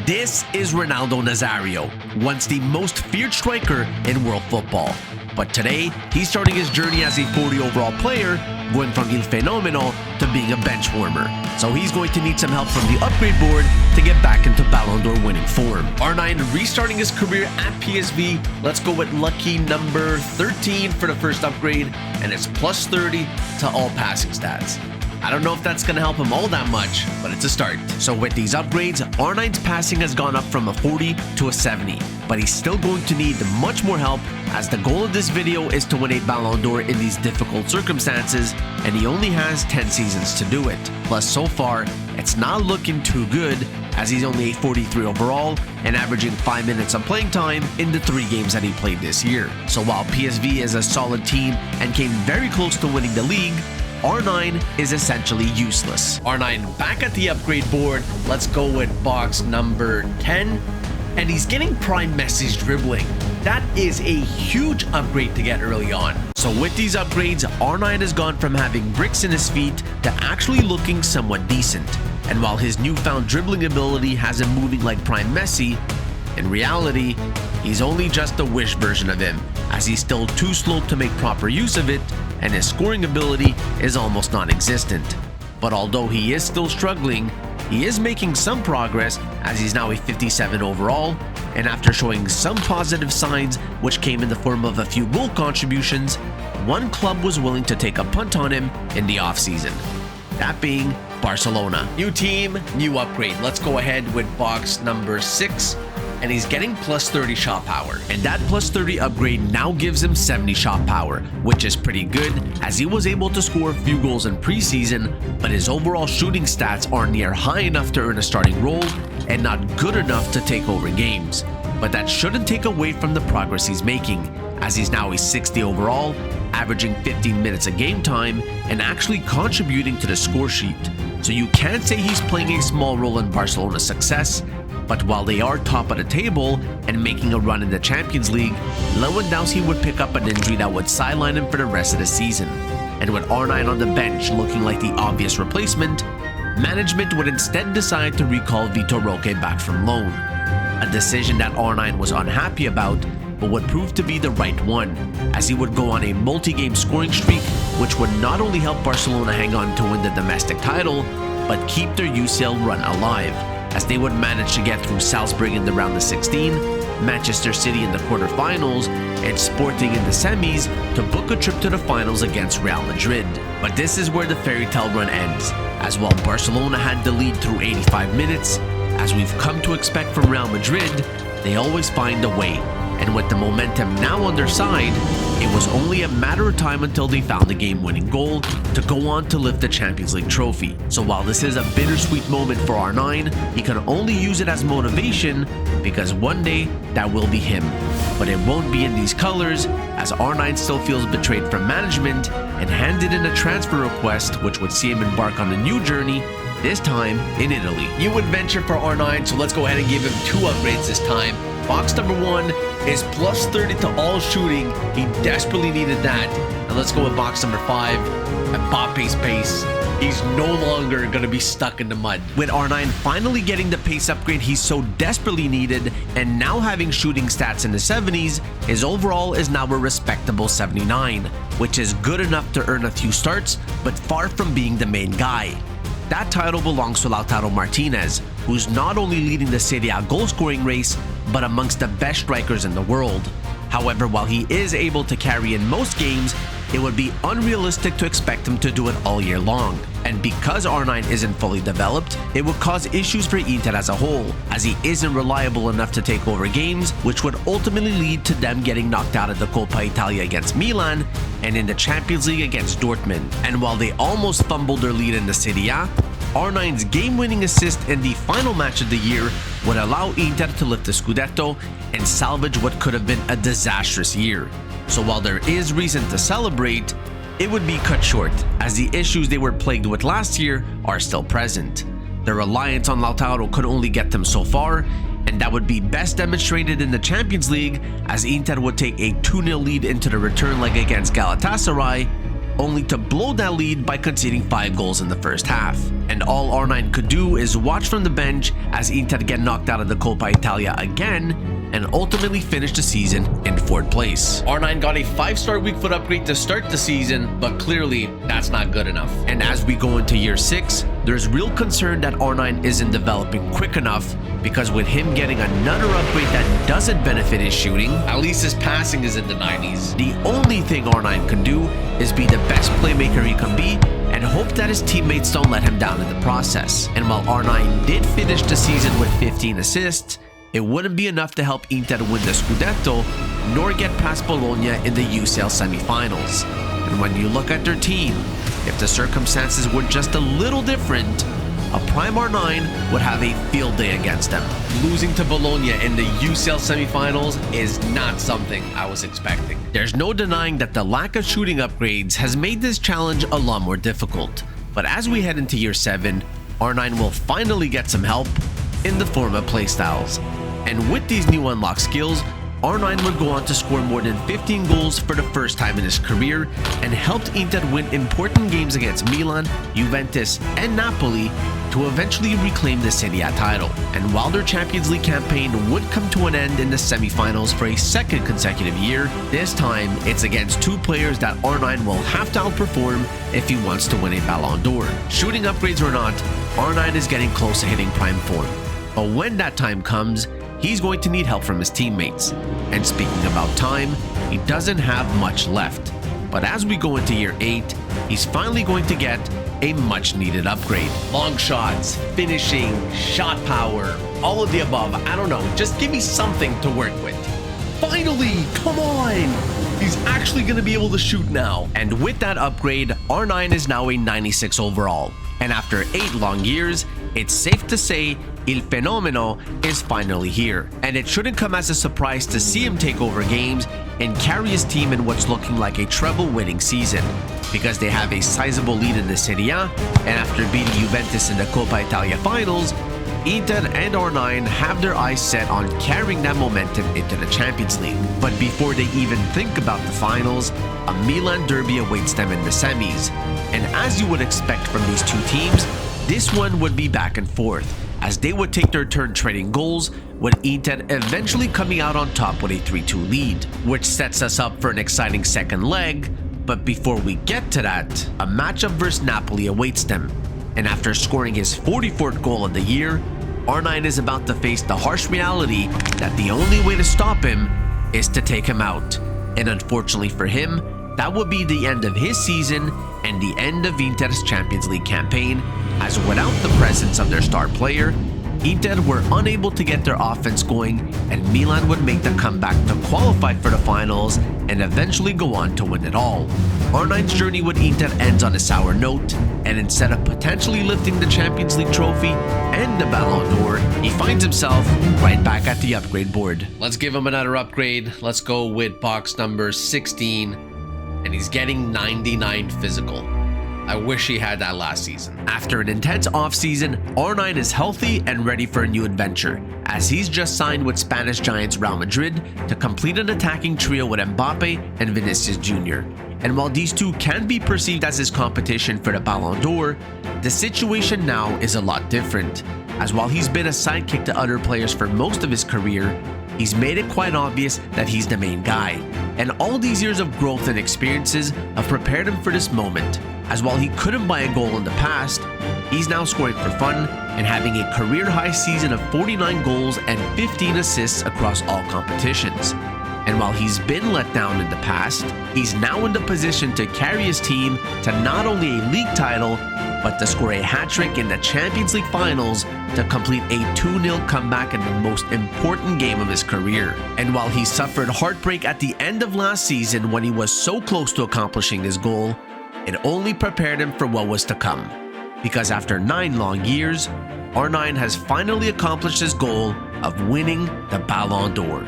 This is Ronaldo Nazario, once the most feared striker in world football. But today, he's starting his journey as a 40 overall player, going from Il Fenomeno to being a bench warmer. So he's going to need some help from the upgrade board to get back into Ballon D'or winning form. R9 restarting his career at PSV. Let's go with lucky number 13 for the first upgrade, and it's plus 30 to all passing stats. I don't know if that's going to help him all that much, but it's a start. So with these upgrades, R9's passing has gone up from a 40 to a 70, but he's still going to need much more help, as the goal of this video is to win a Ballon d'Or in these difficult circumstances, and he only has 10 seasons to do it. Plus, so far, it's not looking too good, as he's only a 43 overall and averaging 5 minutes of playing time in the 3 games that he played this year. So while PSV is a solid team and came very close to winning the league, R9 is essentially useless. R9 back at the upgrade board. Let's go with box number 10. And he's getting prime Messi's dribbling. That is a huge upgrade to get early on. So with these upgrades, R9 has gone from having bricks in his feet to actually looking somewhat decent. And while his newfound dribbling ability has him moving like prime Messi, in reality, he's only just a wish version of him, as he's still too slow to make proper use of it, and his scoring ability is almost non-existent. But although he is still struggling, he is making some progress, as he's now a 57 overall, and after showing some positive signs which came in the form of a few goal contributions, one club was willing to take a punt on him in the offseason. That being Barcelona. New team, new upgrade. Let's go ahead with box number 6. And he's getting plus 30 shot power. And that plus 30 upgrade now gives him 70 shot power, which is pretty good, as he was able to score a few goals in preseason, but his overall shooting stats aren't near high enough to earn a starting role and not good enough to take over games. But that shouldn't take away from the progress he's making, as he's now a 60 overall, averaging 15 minutes of game time and actually contributing to the score sheet. So you can't say he's playing a small role in Barcelona's success. But while they are top of the table and making a run in the Champions League, Lewandowski would pick up an injury that would sideline him for the rest of the season. And with R9 on the bench looking like the obvious replacement, management would instead decide to recall Vitor Roque back from loan. A decision that R9 was unhappy about, but would prove to be the right one, as he would go on a multi-game scoring streak, which would not only help Barcelona hang on to win the domestic title, but keep their UCL run alive, as they would manage to get through Salzburg in the round of 16, Manchester City in the quarterfinals, and Sporting in the semis to book a trip to the finals against Real Madrid. But this is where the fairy tale run ends, as while Barcelona had the lead through 85 minutes, as we've come to expect from Real Madrid, they always find a way. And with the momentum now on their side, it was only a matter of time until they found the game-winning goal to go on to lift the Champions League trophy. So while this is a bittersweet moment for R9, he can only use it as motivation, because one day that will be him. But it won't be in these colors, as R9 still feels betrayed from management and handed in a transfer request which would see him embark on a new journey, this time in Italy. New adventure for R9, so let's go ahead and give him 2 upgrades this time. Box number 1 is plus 30 to all shooting. He desperately needed that. And let's go with box number 5, Mbappe's pace. He's no longer going to be stuck in the mud. With R9 finally getting the pace upgrade he so desperately needed, and now having shooting stats in the 70s, his overall is now a respectable 79, which is good enough to earn a few starts, but far from being the main guy. That title belongs to Lautaro Martinez, who's not only leading the Serie A goal-scoring race, but amongst the best strikers in the world. However, while he is able to carry in most games, it would be unrealistic to expect him to do it all year long. And because R9 isn't fully developed, it would cause issues for Inter as a whole, as he isn't reliable enough to take over games, which would ultimately lead to them getting knocked out of the Coppa Italia against Milan and in the Champions League against Dortmund. And while they almost fumbled their lead in the Serie A, R9's game-winning assist in the final match of the year would allow Inter to lift the Scudetto and salvage what could have been a disastrous year. So while there is reason to celebrate, it would be cut short, as the issues they were plagued with last year are still present. Their reliance on Lautaro could only get them so far, and that would be best demonstrated in the Champions League, as Inter would take a 2-0 lead into the return leg against Galatasaray, only to blow that lead by conceding 5 goals in the first half. And all R9 could do is watch from the bench as Inter get knocked out of the Coppa Italia again and ultimately finish the season in 4th place. R9 got a 5-star weak foot upgrade to start the season, but clearly that's not good enough. And as we go into year 6, there's real concern that R9 isn't developing quick enough, because with him getting another upgrade that doesn't benefit his shooting, at least his passing is in the 90s. The only thing R9 can do is be the best playmaker he can be and hope that his teammates don't let him down in the process. And while R9 did finish the season with 15 assists, it wouldn't be enough to help Inter win the Scudetto nor get past Bologna in the UCL semifinals. And when you look at their team, if the circumstances were just a little different, a prime R9 would have a field day against them. Losing to Bologna in the UCL semifinals is not something I was expecting. There's no denying that the lack of shooting upgrades has made this challenge a lot more difficult. But as we head into year 7, R9 will finally get some help in the form of playstyles. And with these new unlocked skills, R9 would go on to score more than 15 goals for the first time in his career and helped Inter win important games against Milan, Juventus, and Napoli to eventually reclaim the Serie A title. And while their Champions League campaign would come to an end in the semifinals for a 2nd consecutive year, this time it's against 2 players that R9 will have to outperform if he wants to win a Ballon d'Or. Shooting upgrades or not, R9 is getting close to hitting prime form. But when that time comes, he's going to need help from his teammates. And speaking about time, he doesn't have much left. But as we go into year 8, he's finally going to get a much needed upgrade. Long shots, finishing, shot power, all of the above. I don't know, just give me something to work with. Finally, come on! He's actually going to be able to shoot now. And with that upgrade, R9 is now a 96 overall. And after 8 long years, it's safe to say Il Fenomeno is finally here. And it shouldn't come as a surprise to see him take over games and carry his team in what's looking like a treble-winning season, because they have a sizable lead in the Serie A, and after beating Juventus in the Coppa Italia finals, Inter and R9 have their eyes set on carrying that momentum into the Champions League. But before they even think about the finals, a Milan derby awaits them in the semis. And as you would expect from these two teams, this one would be back and forth, as they would take their turn trading goals, with Inter eventually coming out on top with a 3-2 lead, which sets us up for an exciting second leg. But before we get to that, a matchup versus Napoli awaits them. And after scoring his 44th goal of the year, R9 is about to face the harsh reality that the only way to stop him is to take him out. And unfortunately for him, that would be the end of his season and the end of Inter's Champions League campaign, as without the presence of their star player, Inter were unable to get their offense going, and Milan would make the comeback to qualify for the finals and eventually go on to win it all. R9's journey with Inter ends on a sour note, and instead of potentially lifting the Champions League trophy and the Ballon d'Or, he finds himself right back at the upgrade board. Let's give him another upgrade. Let's go with box number 16, and he's getting 99 physical. I wish he had that last season. After an intense offseason, R9 is healthy and ready for a new adventure, as he's just signed with Spanish giants Real Madrid to complete an attacking trio with Mbappe and Vinicius Jr. And while these two can be perceived as his competition for the Ballon d'Or, the situation now is a lot different, as while he's been a sidekick to other players for most of his career, he's made it quite obvious that he's the main guy. And all these years of growth and experiences have prepared him for this moment, as while he couldn't buy a goal in the past, he's now scoring for fun and having a career-high season of 49 goals and 15 assists across all competitions. And while he's been let down in the past, he's now in the position to carry his team to not only a league title, but to score a hat-trick in the Champions League finals to complete a 2-0 comeback in the most important game of his career. And while he suffered heartbreak at the end of last season when he was so close to accomplishing his goal, it only prepared him for what was to come. Because after 9 long years, R9 has finally accomplished his goal of winning the Ballon d'Or.